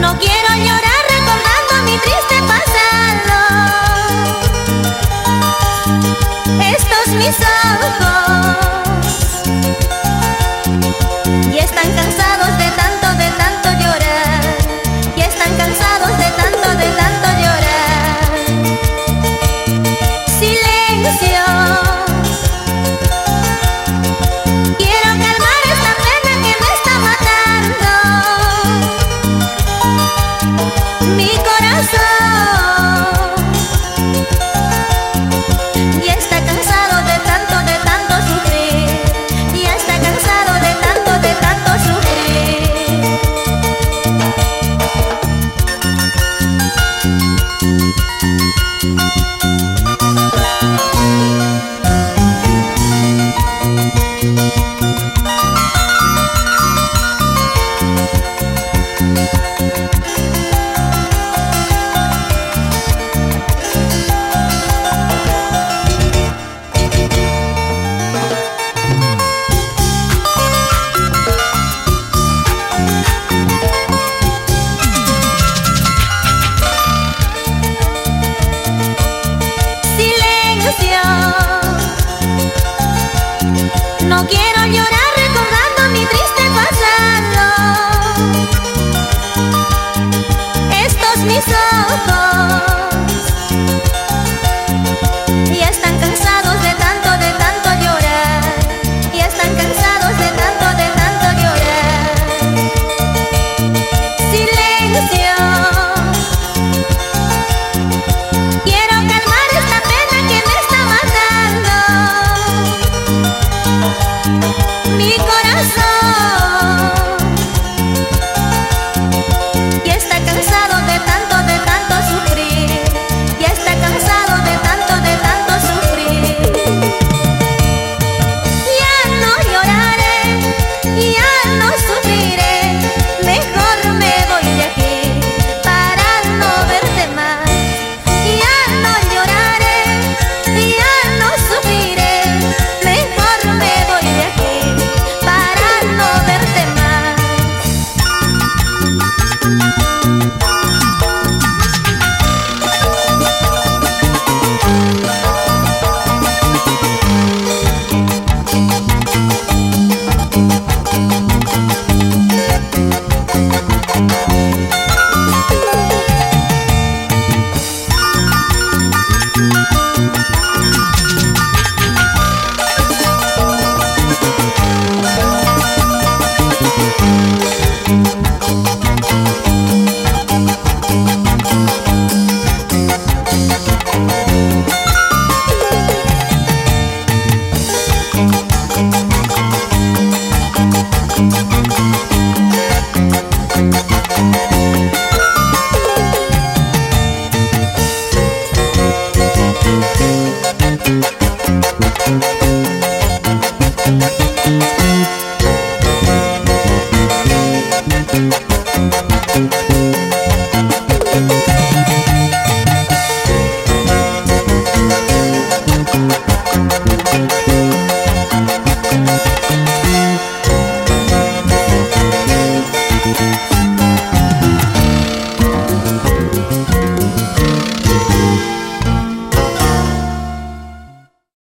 No quiero llorar recordando mi triste pasado. Estos mis ojos ya están cansados de tanto llorar. Ya están cansados de tanto llorar. Silencio. Quiero calmar esta pena que me está matando. Mi corazón ya está cansado de tanto sufrir. Ya está cansado de tanto sufrir. No quiero llorar recordando mi triste pasado. Estos mis ojos